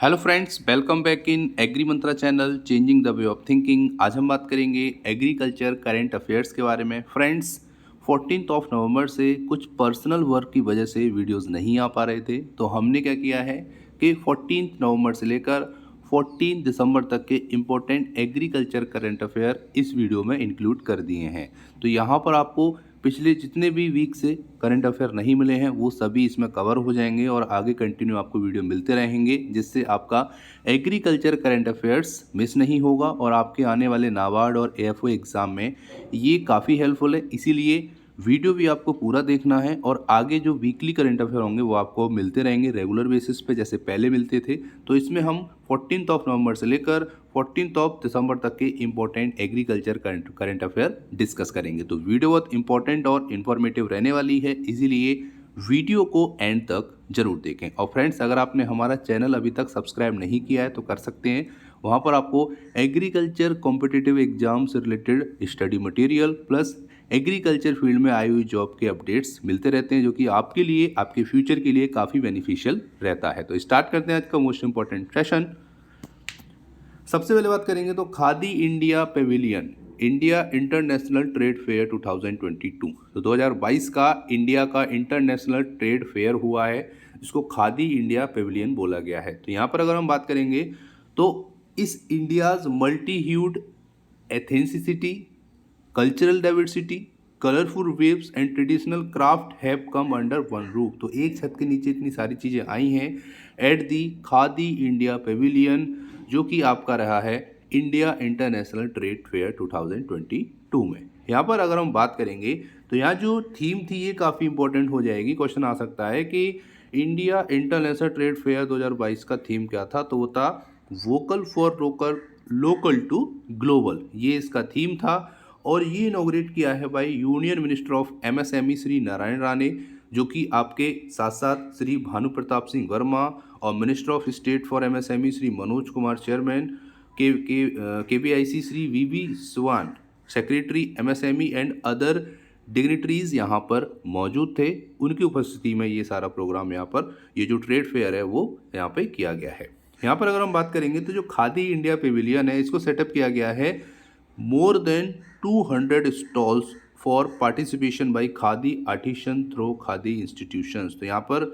Hello friends, welcome back in agree Mantra channel changing the way of thinking. आज हम बात करेंगे agriculture current affairs के बारे में। फ्रेंड्स, 14 ऑफ नवंबर से कुछ पर्सनल वर्क की वजह से वीडियोस नहीं आ पा रहे थे, तो हमने क्या किया है कि 14 नवंबर से लेकर 14 दिसंबर तक के इम्पोर्टेंट एग्रीकल्चर करंट अफेयर इस वीडियो में इंक्लूड कर दिए हैं। तो यहाँ पर आपको पिछले जितने भी वीक से करंट अफेयर नहीं मिले हैं वो सभी इसमें कवर हो जाएंगे और आगे कंटिन्यू आपको वीडियो मिलते रहेंगे, जिससे आपका एग्रीकल्चर करंट अफेयर्स मिस नहीं होगा और आपके आने वाले नाबार्ड और एएफओ एग्ज़ाम में ये काफ़ी हेल्पफुल है। इसीलिए वीडियो भी आपको पूरा देखना है और आगे जो वीकली करंट अफेयर होंगे वो आपको मिलते रहेंगे रेगुलर बेसिस पे जैसे पहले मिलते थे। तो इसमें हम 14 ऑफ नवंबर से लेकर 14 ऑफ दिसंबर तक के important agriculture current affair discuss करेंगे। तो वीडियो बहुत इंपॉर्टेंट और इन्फॉर्मेटिव रहने वाली है, इसीलिए वीडियो को एंड तक जरूर देखें। और फ्रेंड्स, अगर आपने हमारा चैनल अभी तक सब्सक्राइब नहीं किया है तो कर सकते हैं। वहाँ पर आपको एग्रीकल्चर कॉम्पिटिटिव एग्जाम से related study material plus agriculture field में आई हुई जॉब के अपडेट्स मिलते रहते हैं, जो कि आपके लिए, आपके फ्यूचर के लिए काफ़ी बेनिफिशियल रहता है। तो स्टार्ट करते हैं आज का मोस्ट इंपॉर्टेंट सेशन। सबसे पहले बात करेंगे तो khadi India Pavilion India international trade fair 2022। तो 2022 का इंडिया का इंटरनेशनल ट्रेड फेयर हुआ है, जिसको खादी इंडिया पेविलियन बोला गया है। तो यहाँ पर अगर हम बात करेंगे तो इस India's multi hued authenticity, cultural diversity, colourful weaves and traditional craft have come under one roof. तो एक छत के नीचे इतनी सारी चीज़ें आई हैं at the khadi India Pavilion, जो कि आपका रहा है इंडिया इंटरनेशनल ट्रेड फेयर 2022 में। यहाँ पर अगर हम बात करेंगे तो यहाँ जो थीम थी ये काफ़ी इंपॉर्टेंट हो जाएगी। क्वेश्चन आ सकता है कि इंडिया इंटरनेशनल ट्रेड फेयर 2022 का थीम क्या था, तो वो था vocal for local, local to global, ये इसका थीम था। और ये इनॉग्रेट किया है भाई union minister of MSME Shri Narayan Rane, जो कि आपके साथ साथ श्री भानु प्रताप सिंह वर्मा और minister of state for MSME Shri Manoj Kumar chairman, KVIC Shri V V Swain secretary MSME and other dignitaries यहाँ पर मौजूद थे। उनकी उपस्थिति में ये सारा प्रोग्राम यहाँ पर, ये जो ट्रेड फेयर है वो यहाँ पे किया गया है। यहाँ पर अगर हम बात करेंगे तो जो खादी इंडिया पेविलियन है इसको सेटअप किया गया है more than 200 stalls for participation by khadi artisan through khadi institutions. तो यहाँ पर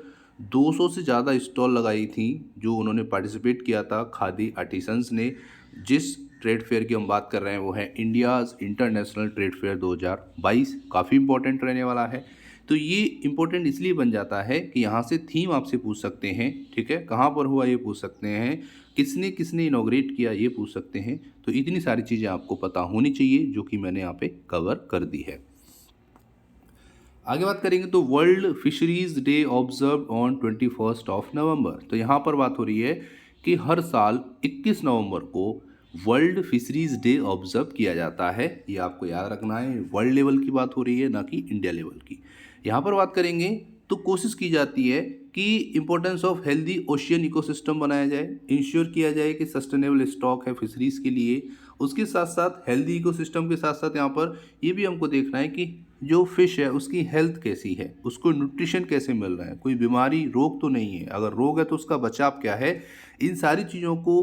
200 से ज़्यादा स्टॉल लगाई थी जो उन्होंने पार्टिसिपेट किया था खादी आर्टिसंस ने। जिस ट्रेड फेयर की हम बात कर रहे हैं वो है इंडियाज़ इंटरनेशनल ट्रेड फेयर 2022। काफ़ी इंपॉर्टेंट रहने वाला है। तो ये इंपॉर्टेंट इसलिए बन जाता है कि यहाँ से थीम आपसे पूछ सकते हैं, ठीक है, कहाँ पर हुआ ये पूछ सकते हैं, किसने किसने इनॉग्रेट किया ये पूछ सकते हैं। तो इतनी सारी चीज़ें आपको पता होनी चाहिए, जो कि मैंने यहाँ पे कवर कर दी है। आगे बात करेंगे तो world fisheries day observe on 21 of November. तो यहाँ पर बात हो रही है कि हर साल 21 नवंबर को वर्ल्ड फिशरीज डे ऑब्जर्व किया जाता है। ये आपको याद रखना है, वर्ल्ड लेवल की बात हो रही है, ना कि इंडिया लेवल की। यहाँ पर बात करेंगे तो कोशिश की जाती है कि importance of healthy ocean ecosystem बनाया जाए, इंश्योर किया जाए कि सस्टेनेबल स्टॉक है फिशरीज के लिए। उसके साथ साथ हेल्दी इकोसिस्टम के साथ साथ यहाँ पर ये भी हमको देखना है कि जो फिश है उसकी हेल्थ कैसी है, उसको न्यूट्रिशन कैसे मिल रहा है, कोई बीमारी रोग तो नहीं है, अगर रोग है तो उसका बचाव क्या है। इन सारी चीज़ों को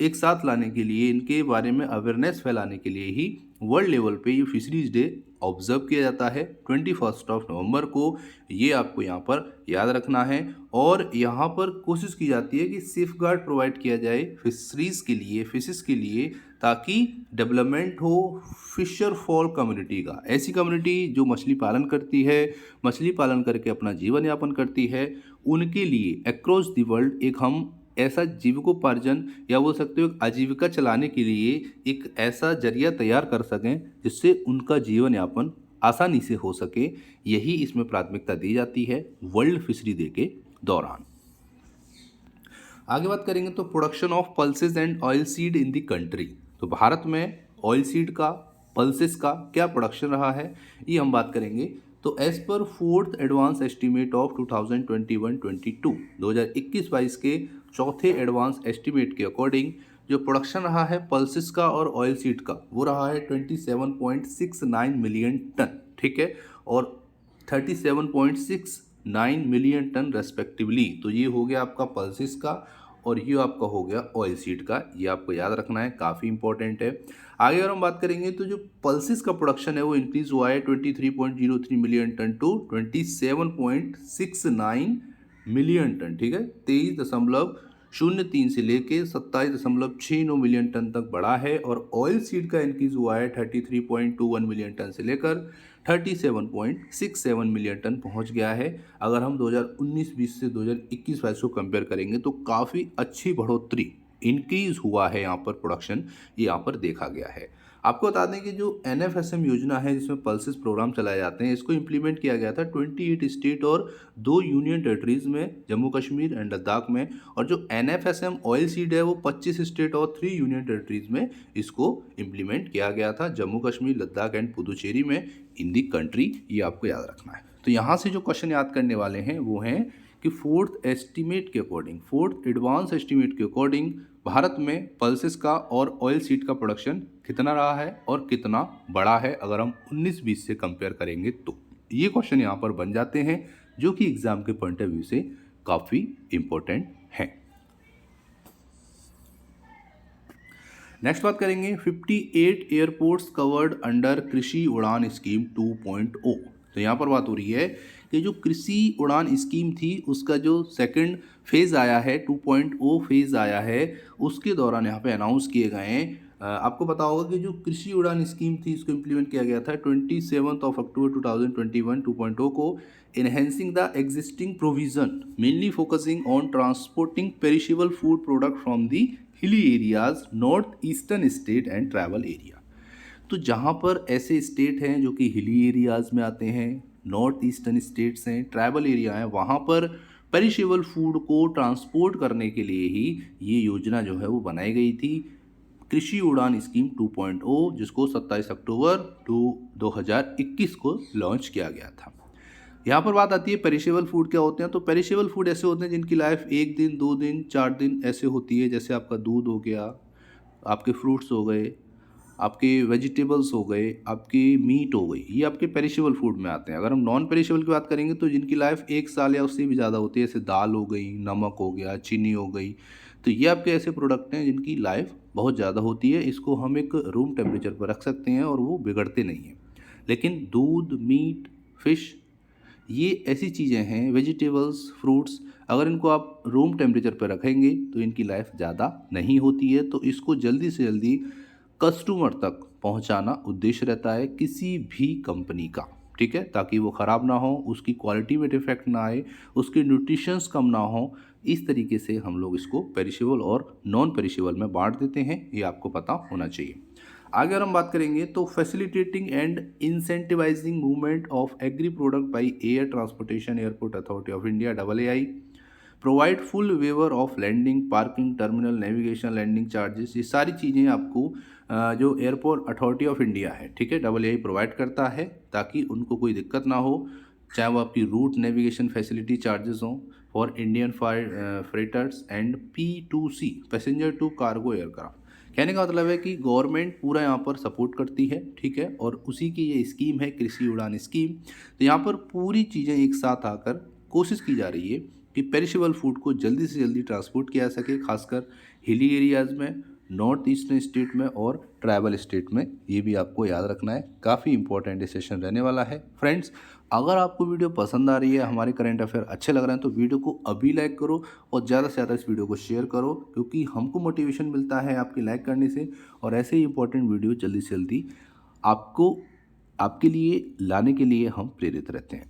एक साथ लाने के लिए, इनके बारे में अवेयरनेस फैलाने के लिए ही वर्ल्ड लेवल पे ये फिशरीज डे ऑब्जर्व किया जाता है 21 ऑफ नवंबर को। ये आपको यहाँ पर याद रखना है। और यहाँ पर कोशिश की जाती है कि सेफ गार्ड प्रोवाइड किया जाए फिशरीज के लिए, फिशेस के लिए, ताकि डेवलपमेंट हो फिशर फॉल कम्युनिटी का। ऐसी कम्युनिटी जो मछली पालन करती है, मछली पालन करके अपना जीवन यापन करती है, उनके लिए अक्रॉस द वर्ल्ड एक हम ऐसा जीविकोपार्जन या बोल सकते हो आजीविका चलाने के लिए एक ऐसा जरिया तैयार कर सकें जिससे उनका जीवन यापन आसानी से हो सके। यही इसमें प्राथमिकता दी जाती है वर्ल्ड फिशरी डे के दौरान। आगे बात करेंगे तो production of pulses and oil seed in the country. तो भारत में ऑयल सीड का, पल्सेस का क्या प्रोडक्शन रहा है ये हम बात करेंगे। तो as per fourth advance estimate of 2021-22 2021-22 के चौथे एडवांस एस्टीमेट के अकॉर्डिंग जो प्रोडक्शन रहा है पल्सेस का और ऑयल सीड का वो रहा है 27.69 मिलियन टन, ठीक है, और 37.69 मिलियन टन रेस्पेक्टिवली। तो ये हो गया आपका पल्सेस का और ये आपका हो गया ऑयल सीड का, ये आपको याद रखना है, काफ़ी इंपॉर्टेंट है। आगे अगर हम बात करेंगे तो जो पल्सेस का प्रोडक्शन है वो इंक्रीज हुआ है 23.03 million ton to 27.69 million ton, ठीक है। 23.03 से लेके 27.69 मिलियन टन तक बढ़ा है। और ऑयल सीड का इंक्रीज हुआ है 33.21 मिलियन टन से लेकर 37.67 मिलियन टन पहुंच गया है। अगर हम 2019-20 से 2021-22 को कंपेयर करेंगे तो काफ़ी अच्छी बढ़ोतरी, इंक्रीज हुआ है यहाँ पर प्रोडक्शन, ये यहाँ पर देखा गया है। आपको बता दें कि जो NFSM योजना है जिसमें पल्सेस प्रोग्राम चलाए जाते हैं, इसको इम्प्लीमेंट किया गया था 28 स्टेट और 2 यूनियन टेरिटरीज में, जम्मू कश्मीर एंड लद्दाख में। और जो NFSM ऑयल सीड है वो 25 स्टेट और 3 यूनियन टेरिटरीज में इसको इम्प्लीमेंट किया गया था, जम्मू कश्मीर, लद्दाख एंड पुदुचेरी में इन दी कंट्री, ये आपको याद रखना है। तो यहाँ से जो क्वेश्चन याद करने वाले हैं वो हैं कि फोर्थ एस्टीमेट के अकॉर्डिंग, फोर्थ एडवांस एस्टीमेट के अकॉर्डिंग भारत में पल्सेस का और ऑयल सीड का प्रोडक्शन कितना रहा है और कितना बढ़ा है अगर हम 19-20 से कंपेयर करेंगे तो। ये क्वेश्चन यहाँ पर बन जाते हैं जो कि एग्जाम के पॉइंट ऑफ व्यू से काफ़ी इंपॉर्टेंट हैं। नेक्स्ट बात करेंगे 58 एयरपोर्ट्स कवर्ड अंडर कृषि उड़ान स्कीम 2.0। तो यहाँ पर बात हो रही है कि जो कृषि उड़ान स्कीम थी उसका जो सेकंड फेज़ आया है, 2.0 फेज़ आया है, उसके दौरान यहाँ पे अनाउंस किए गए हैं। आपको पता होगा कि जो कृषि उड़ान स्कीम थी इसको इम्प्लीमेंट किया गया था 27 अक्टूबर 2021 2.0 को, enhancing the existing provision mainly focusing on transporting perishable food product from the hilly areas, north eastern state and travel area। तो जहाँ पर ऐसे स्टेट हैं जो कि हिली एरियाज़ में आते हैं, नॉर्थ ईस्टर्न स्टेट्स हैं, ट्राइबल एरिया हैं, वहाँ पर पेरिशेबल फूड को ट्रांसपोर्ट करने के लिए ही ये योजना जो है वो बनाई गई थी, कृषि उड़ान स्कीम 2.0, जिसको 27 अक्टूबर 2021 को लॉन्च किया गया था। यहाँ पर बात आती है पेरिशेबल फूड क्या होते हैं। तो पेरिशेबल फूड ऐसे होते हैं जिनकी लाइफ 1 दिन, 2 दिन, 4 दिन ऐसे होती है। जैसे आपका दूध हो गया, आपके फ्रूट्स हो गए, आपके वेजिटेबल्स हो गए, आपकी मीट हो गई, ये आपके पेरिशेबल फूड में आते हैं। अगर हम नॉन पेरिशेबल की बात करेंगे तो जिनकी लाइफ 1 साल या उससे भी ज़्यादा होती है, जैसे दाल हो गई, नमक हो गया, चीनी हो गई, तो ये आपके ऐसे प्रोडक्ट हैं जिनकी लाइफ बहुत ज़्यादा होती है। इसको हम एक रूम टेम्परेचर पर रख सकते हैं और वो बिगड़ते नहीं हैं। लेकिन दूध, मीट, फिश, ये ऐसी चीज़ें हैं, वेजिटेबल्स, फ्रूट्स, अगर इनको आप रूम टेम्परेचर पर रखेंगे तो इनकी लाइफ ज़्यादा नहीं होती है। तो इसको जल्दी से जल्दी कस्टमर तक पहुंचाना उद्देश्य रहता है किसी भी कंपनी का, ठीक है, ताकि वो ख़राब ना हो, उसकी क्वालिटी में डिफेक्ट ना आए, उसके न्यूट्रिशंस कम ना हो। इस तरीके से हम लोग इसको पेरिशेबल और नॉन पेरिशेबल में बांट देते हैं, ये आपको पता होना चाहिए। आगे अगर हम बात करेंगे तो facilitating and incentivising movement of agri product by air transportation airport authority of India AAI, provide full waiver of landing, parking, terminal, navigation, landing charges, ये सारी चीज़ें आपको जो एयरपोर्ट अथॉरिटी ऑफ इंडिया है, ठीक है, AAI प्रोवाइड करता है ताकि उनको कोई दिक्कत ना हो, चाहे वो आपकी रूट नेविगेशन फैसिलिटी चार्जेस हों for Indian freighters and P2C, passenger to cargo aircraft. कहने का मतलब है कि गवर्नमेंट पूरा यहाँ पर सपोर्ट करती है, ठीक है, और उसी की ये स्कीम है कृषि उड़ान स्कीम। तो यहाँ पर पूरी चीज़ें एक साथ आकर कोशिश की जा रही है कि पेरिशेबल फूड को जल्दी से जल्दी ट्रांसपोर्ट किया जा सके, खासकर हिली एरियाज़ में, नॉर्थ ईस्टर्न स्टेट में और ट्राइबल स्टेट में। ये भी आपको याद रखना है, काफ़ी इंपॉर्टेंट सेशन रहने वाला है। फ्रेंड्स, अगर आपको वीडियो पसंद आ रही है, हमारे करंट अफेयर अच्छे लग रहे हैं, तो वीडियो को अभी लाइक करो और ज़्यादा से ज़्यादा इस वीडियो को शेयर करो, क्योंकि हमको मोटिवेशन मिलता है आपके लाइक करने से, और ऐसे ही इंपॉर्टेंट वीडियो जल्दी से जल्दी आपको आपके लिए लाने के लिए हम प्रेरित रहते हैं।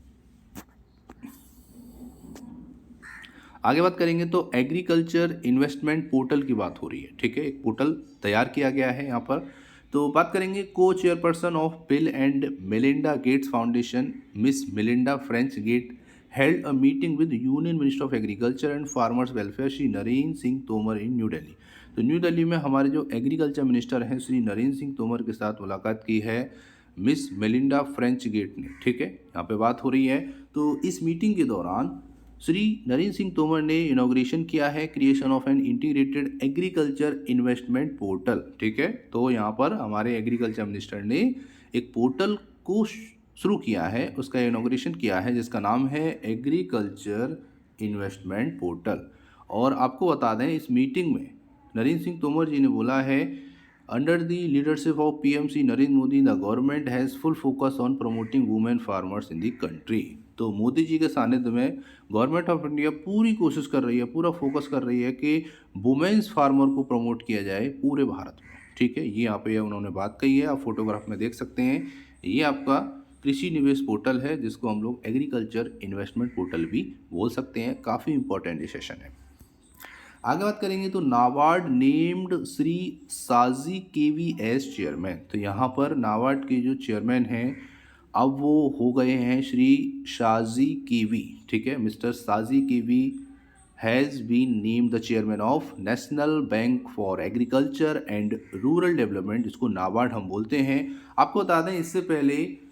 आगे बात करेंगे तो एग्रीकल्चर इन्वेस्टमेंट पोर्टल की बात हो रही है, ठीक है, एक पोर्टल तैयार किया गया है यहाँ पर। तो बात करेंगे को chairperson of Bill and Melinda Gates foundation Miss Melinda French Gate held a meeting with union minister of agriculture and farmers welfare Shri Narendra Singh Tomar in New Delhi. तो न्यू दिल्ली में हमारे जो एग्रीकल्चर मिनिस्टर हैं श्री नरेंद्र सिंह तोमर के साथ मुलाकात की है मिस मेलिंडा फ्रेंच गेट ने, ठीक है, यहाँ पे बात हो रही है। तो इस मीटिंग के दौरान श्री नरेंद्र सिंह तोमर ने इनॉग्रेशन किया है creation of an integrated agriculture investment portal, ठीक है। तो यहाँ पर हमारे एग्रीकल्चर मिनिस्टर ने एक पोर्टल को शुरू किया है, उसका इनॉग्रेशन किया है, जिसका नाम है एग्रीकल्चर इन्वेस्टमेंट पोर्टल। और आपको बता दें इस मीटिंग में नरेंद्र सिंह तोमर जी ने बोला है, under the leadership of PM Narendra Modi the government has full focus on promoting women farmers in the country. तो मोदी जी के सानिध्य में गवर्नमेंट ऑफ इंडिया पूरी कोशिश कर रही है, पूरा फोकस कर रही है कि वुमेन्स फार्मर को प्रमोट किया जाए पूरे भारत में। ठीक है, ये यहाँ पे उन्होंने बात कही है, आप फोटोग्राफ में देख सकते हैं। ये आपका कृषि निवेश पोर्टल है जिसको हम लोग एग्रीकल्चर इन्वेस्टमेंट पोर्टल भी बोल सकते हैं। काफ़ी इंपॉर्टेंट ये सेशन है। आगे बात करेंगे तो नाबार्ड नेम्ड श्री साजी केवी एज चेयरमैन। तो यहाँ पर नाबार्ड के जो चेयरमैन हैं अब वो हो गए हैं श्री शाजी केवी। ठीक है, mister Saji K V has been named the chairman of National Bank for Agriculture and Rural Development, जिसको नाबार्ड हम बोलते हैं। आपको बता दें इससे पहले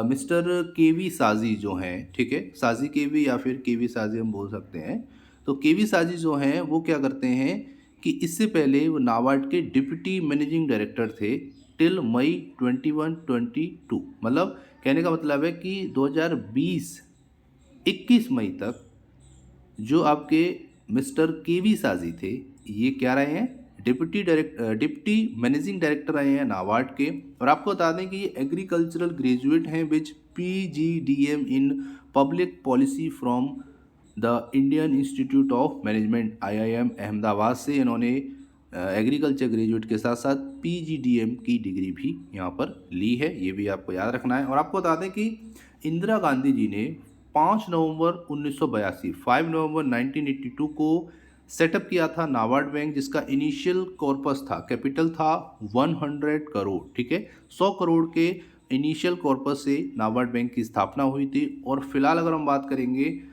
मिस्टर केवी साजी जो हैं, ठीक है, साजी केवी या फिर केवी साजी हम बोल सकते हैं। तो केवी साजी जो हैं वो क्या करते हैं कि इससे पहले वो नाबार्ड के डिप्टी मैनेजिंग डायरेक्टर थे टिल मई 21 22। मतलब कहने का मतलब है कि 2020-21 मई तक जो आपके मिस्टर केवी साजी थे ये क्या रहे हैं, डिप्टी मैनेजिंग डायरेक्टर रहे हैं नाबार्ड के। और आपको बता दें कि ये एग्रीकल्चरल ग्रेजुएट हैं विच PGDM in public policy from the Indian institute of management IIM Ahmedabad से इन्होंने एग्रीकल्चर ग्रेजुएट के साथ साथ PGDM की डिग्री भी यहाँ पर ली है, ये भी आपको याद रखना है। और आपको बता दें कि इंदिरा गांधी जी ने 5 नवंबर 1982 5 नवंबर 1982 को सेटअप किया था नाबार्ड बैंक, जिसका इनिशियल कॉर्पस था, कैपिटल था 100 करोड़। ठीक है, 100 करोड़ के इनिशियल कॉर्पस से नाबार्ड बैंक की स्थापना हुई थी। और फिलहाल अगर हम बात करेंगे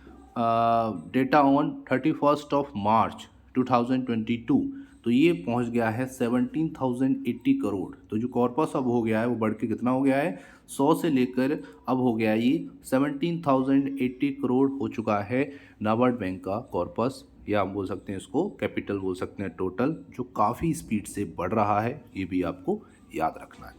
डेटा ऑन 31 मार्च 2022 तो ये पहुंच गया है 17,080 करोड़। तो जो कॉर्पस अब हो गया है वो बढ़ के कितना हो गया है, 100 से लेकर अब हो गया ये 17,080 करोड़ हो चुका है नाबार्ड बैंक का कॉर्पस, या हम बोल सकते हैं इसको कैपिटल बोल सकते हैं टोटल, जो काफ़ी स्पीड से बढ़ रहा है, ये भी आपको याद रखना है।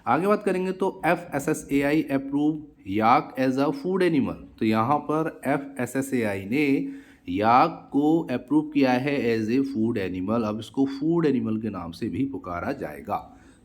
आगे बात करेंगे तो FSSAI approve yak as a food animal. तो यहाँ पर FSSAI ने याक को अप्रूव किया है एज ए फूड एनिमल। अब इसको फूड एनिमल के नाम से भी पुकारा जाएगा।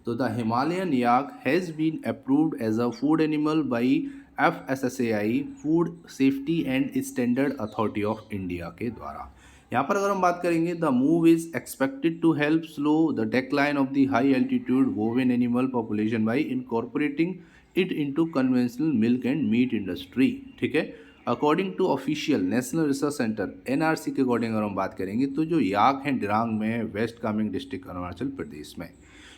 तो the Himalayan yak has been approved as a food animal by FSSAI food safety and standard authority of India के द्वारा। यहाँ पर अगर हम बात करेंगे the move is expected to help slow the decline of the high altitude bovine animal population by incorporating it into conventional milk and meat industry. ठीक है, according to official national research centre NRC के according अगर हम बात करेंगे तो जो याक हैं दिरांग में, वेस्ट कामेंग डिस्ट्रिक्ट अरुणाचल प्रदेश में।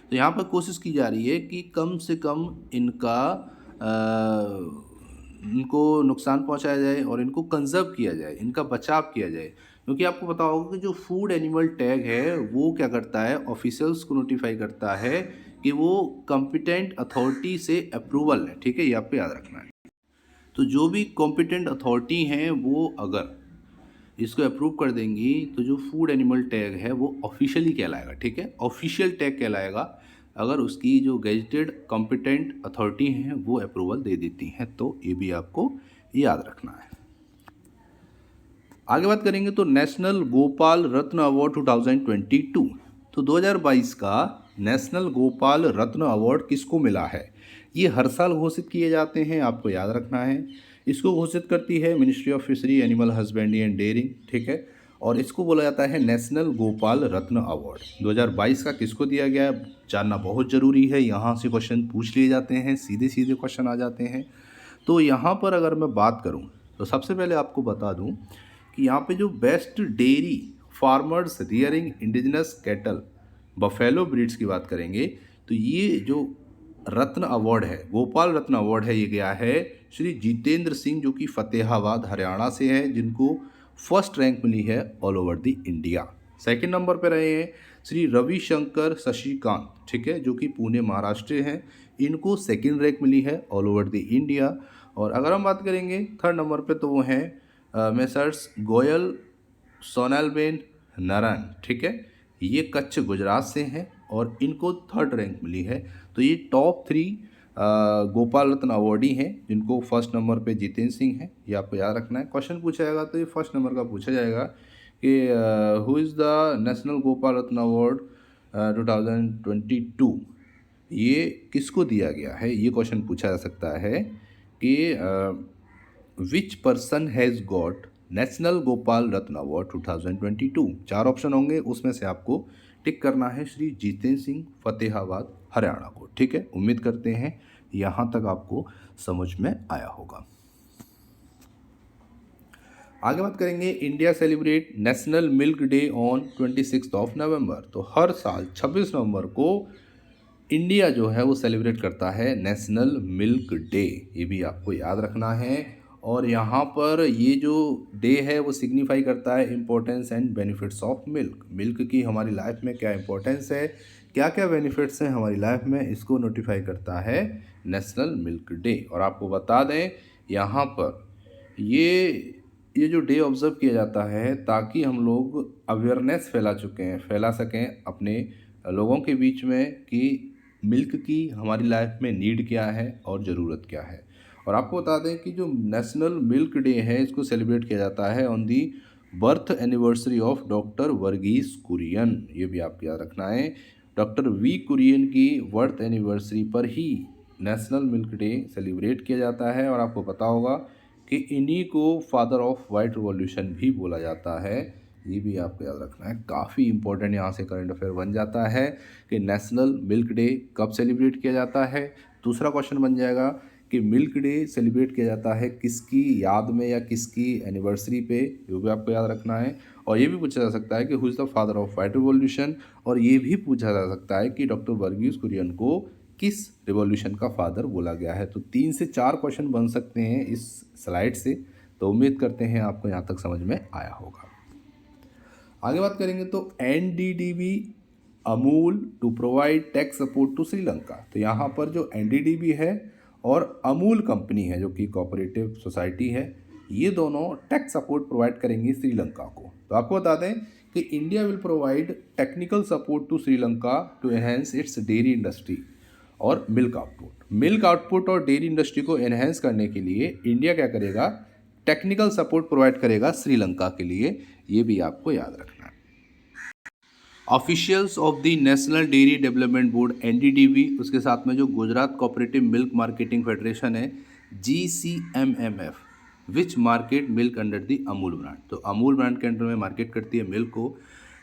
तो यहाँ पर कोशिश की जा रही है कि कम से कम इनको नुकसान पहुंचाया जाए और इनको कंजर्व किया जाए, इनका बचाव किया जाए। क्योंकि आपको पता होगा कि जो फूड एनिमल टैग है वो क्या करता है, ऑफिशियल्स को नोटिफाई करता है कि वो कॉम्पिटेंट अथॉरिटी से अप्रूवल है। ठीक है, ये आपको याद रखना है। तो जो भी कॉम्पिटेंट अथॉरिटी हैं वो अगर इसको अप्रूव कर देंगी तो जो फूड एनिमल टैग है वो ऑफिशियली कहलाएगा। ठीक है, ऑफिशियल टैग कहलाएगा अगर उसकी जो गेजेटेड कॉम्पिटेंट अथॉरिटी हैं वो अप्रूवल दे देती हैं। तो ये भी आपको याद रखना है। आगे बात करेंगे तो नेशनल गोपाल रत्न अवार्ड 2022। तो 2022 का नेशनल गोपाल रत्न अवार्ड किसको मिला है, ये हर साल घोषित किए जाते हैं, आपको याद रखना है। इसको घोषित करती है ministry of fishery animal husbandry and dairying. ठीक है, और इसको बोला जाता है नेशनल गोपाल रत्न अवार्ड। 2022 का किसको दिया गया है जानना बहुत ज़रूरी है। यहाँ से क्वेश्चन पूछ लिए जाते हैं, सीधे सीधे क्वेश्चन आ जाते हैं। तो यहाँ पर अगर मैं बात करूँ तो सबसे पहले आपको बता दूँ कि यहाँ पे जो best dairy farmers rearing indigenous cattle buffalo breeds की बात करेंगे तो ये जो रत्न अवार्ड है, गोपाल रत्न अवार्ड है, ये गया है श्री जितेंद्र सिंह जो कि फतेहाबाद हरियाणा से हैं, जिनको फर्स्ट रैंक मिली है all over the India. Second number पे रहे हैं श्री रविशंकर शशिकांत, ठीक है, जो कि पुणे महाराष्ट्र हैं, इनको सेकंड रैंक मिली है ऑल ओवर द इंडिया। और अगर हम बात करेंगे थर्ड नंबर पे तो वो हैं मेसर्स गोयल सोनलबेन नारायण। ठीक है, ये कच्छ गुजरात से हैं और इनको थर्ड रैंक मिली है। तो ये टॉप 3 गोपाल रत्न अवार्डी हैं, जिनको फर्स्ट नंबर पे जितेंद्र सिंह है, ये आपको याद रखना है। क्वेश्चन पूछा जाएगा तो ये फर्स्ट नंबर का पूछा जाएगा कि who is the national Gopal Ratna award 2022, ये किसको दिया गया है, ये क्वेश्चन पूछा जा सकता है कि which person has got national Gopal Ratna award 2022। 4 option होंगे, उसमें से आपको टिक करना है श्री जितेंद्र सिंह, फतेहाबाद, हरियाणा को। ठीक है, उम्मीद करते हैं यहाँ तक आपको समझ में आया होगा। आगे बात करेंगे, India celebrate national milk day on 26 नवंबर। तो हर साल 26 नवंबर को इंडिया जो है वो सेलिब्रेट करता है नेशनल मिल्क डे, ये भी आपको याद रखना है। और यहाँ पर ये जो डे है वो सिग्निफाई करता है importance and benefits of milk. Milk की हमारी लाइफ में क्या इंपॉर्टेंस है, क्या क्या बेनिफिट्स हैं हमारी लाइफ में, इसको नोटिफाई करता है नेशनल मिल्क डे। और आपको बता दें यहाँ पर ये जो डे ऑब्ज़र्व किया जाता है ताकि हम लोग अवेयरनेस फैला सकें अपने लोगों के बीच में कि मिल्क की हमारी लाइफ में नीड क्या है और ज़रूरत क्या है। और आपको बता दें कि जो नेशनल मिल्क डे है इसको सेलिब्रेट किया जाता है on the birth anniversary of doctor Verghese Kurien, ये भी आपको याद रखना है। डॉक्टर वी कुरियन की बर्थ एनिवर्सरी पर ही नेशनल मिल्क डे सेलिब्रेट किया जाता है। और आपको पता होगा कि इन्हीं को फादर ऑफ वाइट रिवॉल्यूशन भी बोला जाता है, ये भी आपको याद रखना है। काफ़ी इंपॉर्टेंट यहाँ से करंट अफेयर बन जाता है कि नेशनल मिल्क डे कब सेलिब्रेट किया जाता है। दूसरा क्वेश्चन बन जाएगा कि मिल्क डे सेलिब्रेट किया जाता है किसकी याद में या किसकी एनिवर्सरी पे, ये भी आपको याद रखना है। और ये भी पूछा जा सकता है कि who is the father of white revolution, और ये भी पूछा जा सकता है कि डॉक्टर वर्गीस कुरियन को किस रिवॉल्यूशन का फादर बोला गया है। तो 3 से 4 क्वेश्चन बन सकते हैं इस स्लाइड से, तो उम्मीद करते हैं आपको यहाँ तक समझ में आया होगा। आगे बात करेंगे तो NDDB Amul to provide tech support to Sri Lanka. तो यहाँ पर जो NDDB है और अमूल कंपनी है जो कि कोऑपरेटिव सोसाइटी है, ये दोनों टेक सपोर्ट प्रोवाइड करेंगी श्रीलंका को। तो आपको बता दें कि India will provide technical support to Sri Lanka to enhance its dairy industry और मिल्क आउटपुट। मिल्क आउटपुट और डेयरी इंडस्ट्री को एनहेंस करने के लिए इंडिया क्या करेगा, टेक्निकल सपोर्ट प्रोवाइड करेगा श्रीलंका के लिए, ये भी आपको याद रखना है। Officials of the National Dairy Development Board NDDB, उसके साथ में जो Gujarat Cooperative Milk Marketing Federation है GCMMF, which market milk under the Amul brand. तो अमूल ब्रांड के अंडर में मार्केट करती है मिल्क को,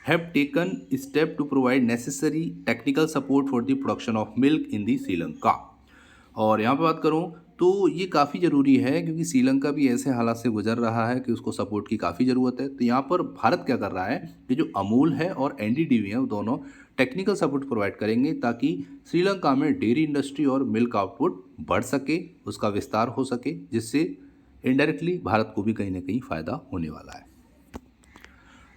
have taken step to provide necessary technical support for the production of milk in the Sri Lanka. और यहाँ पे बात करूँ तो ये काफ़ी ज़रूरी है क्योंकि श्रीलंका भी ऐसे हालात से गुजर रहा है कि उसको सपोर्ट की काफ़ी ज़रूरत है। तो यहाँ पर भारत क्या कर रहा है कि जो अमूल है और NDDB है वो दोनों टेक्निकल सपोर्ट प्रोवाइड करेंगे ताकि श्रीलंका में डेयरी इंडस्ट्री और मिल्क आउटपुट बढ़ सके, उसका विस्तार हो सके, जिससे इनडायरेक्टली भारत को भी कहीं ना कहीं फ़ायदा होने वाला है।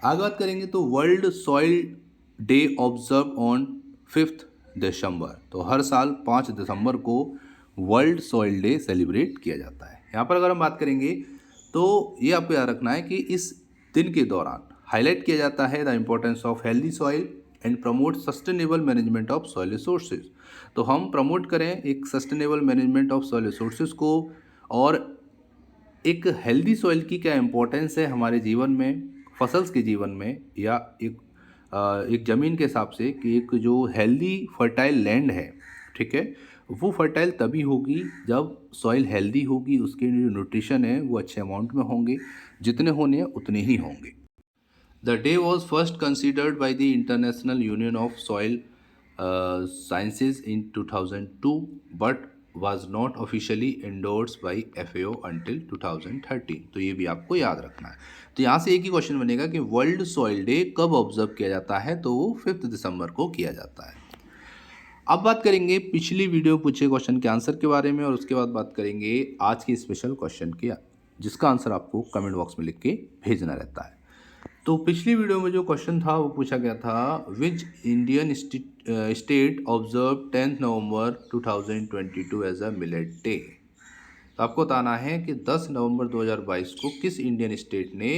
आगे बात करेंगे तो world soil day observe on 5 दिसंबर। तो हर साल 5 दिसंबर को वर्ल्ड सॉइल डे सेलिब्रेट किया जाता है। यहाँ पर अगर हम बात करेंगे तो ये आपको याद रखना है कि इस दिन के दौरान हाईलाइट किया जाता है the importance of healthy soil and promote sustainable management of soil resources. तो हम प्रमोट करें एक sustainable management of soil resources को, और एक हेल्दी सॉइल की क्या इम्पोर्टेंस है हमारे जीवन में, फसल्स के जीवन में, या एक ज़मीन के हिसाब से कि एक जो हेल्दी फर्टाइल लैंड है, ठीक है, वो फर्टाइल तभी होगी जब सॉइल हेल्दी होगी, उसके जो न्यूट्रिशन है वो अच्छे अमाउंट में होंगे, जितने होने हैं उतने ही होंगे। The day was first considered by the international union of soil sciences in 2002 but was not officially endorsed by FAO until 2013। तो ये भी आपको याद रखना है। तो यहाँ से एक ही क्वेश्चन बनेगा कि वर्ल्ड सॉइल डे कब ऑब्जर्व किया जाता है, तो वो 5 दिसंबर को किया जाता है। अब बात करेंगे पिछली वीडियो पूछे क्वेश्चन के आंसर के बारे में, और उसके बाद बात करेंगे आज की स्पेशल क्वेश्चन के, जिसका आंसर आपको कमेंट बॉक्स में लिख के भेजना रहता है। तो पिछली वीडियो में जो क्वेश्चन था वो पूछा गया था, which Indian state observe 10 November 2022 as a millet day. तो आपको बताना है कि 10 नवंबर 2022 को किस इंडियन स्टेट ने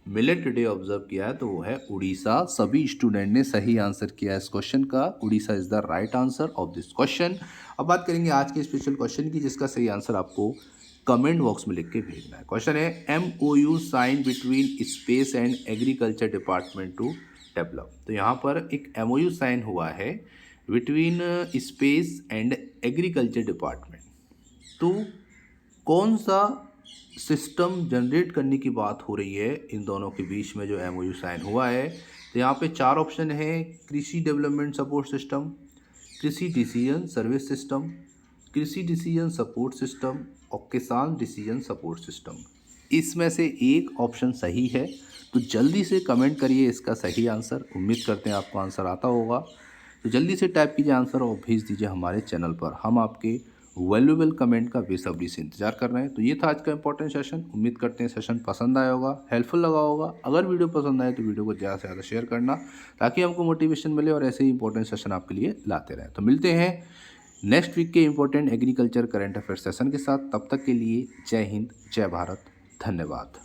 मिलेट डे ऑब्जर्व किया है तो वो है उड़ीसा। सभी स्टूडेंट ने सही आंसर किया है इस क्वेश्चन का। Orissa is the right answer of this question. अब बात करेंगे आज के स्पेशल क्वेश्चन की, जिसका सही आंसर आपको कमेंट बॉक्स में लिख के भेजना है। क्वेश्चन है MOU sign between space and agriculture department to develop. तो यहाँ पर एक MOU साइन हुआ है between space and agriculture department. तो कौन सा सिस्टम जनरेट करने की बात हो रही है इन दोनों के बीच में जो MOU साइन हुआ है? तो यहाँ पे 4 ऑप्शन है। कृषि डेवलपमेंट सपोर्ट सिस्टम, कृषि डिसीजन सर्विस सिस्टम, कृषि डिसीजन सपोर्ट सिस्टम और किसान डिसीजन सपोर्ट सिस्टम। इसमें से एक ऑप्शन सही है, तो जल्दी से कमेंट करिए इसका सही आंसर। उम्मीद करते हैं आपको आंसर आता होगा। तो जल्दी से टाइप कीजिए आंसर और भेज दीजिए हमारे चैनल पर। हम आपके वैल्यूएबल कमेंट का बेसब्री से इंतजार कर रहे हैं। तो ये था आज का इंपॉर्टेंट सेशन। उम्मीद करते हैं सेशन पसंद आया होगा, हेल्पफुल लगा होगा। अगर वीडियो पसंद आए तो वीडियो को ज़्यादा से ज़्यादा शेयर करना, ताकि हमको मोटिवेशन मिले और ऐसे ही इंपॉर्टेंट सेशन आपके लिए लाते रहें। तो मिलते हैं नेक्स्ट वीक के important agriculture current affair session के साथ। तब तक के लिए जय हिंद, जय भारत, धन्यवाद।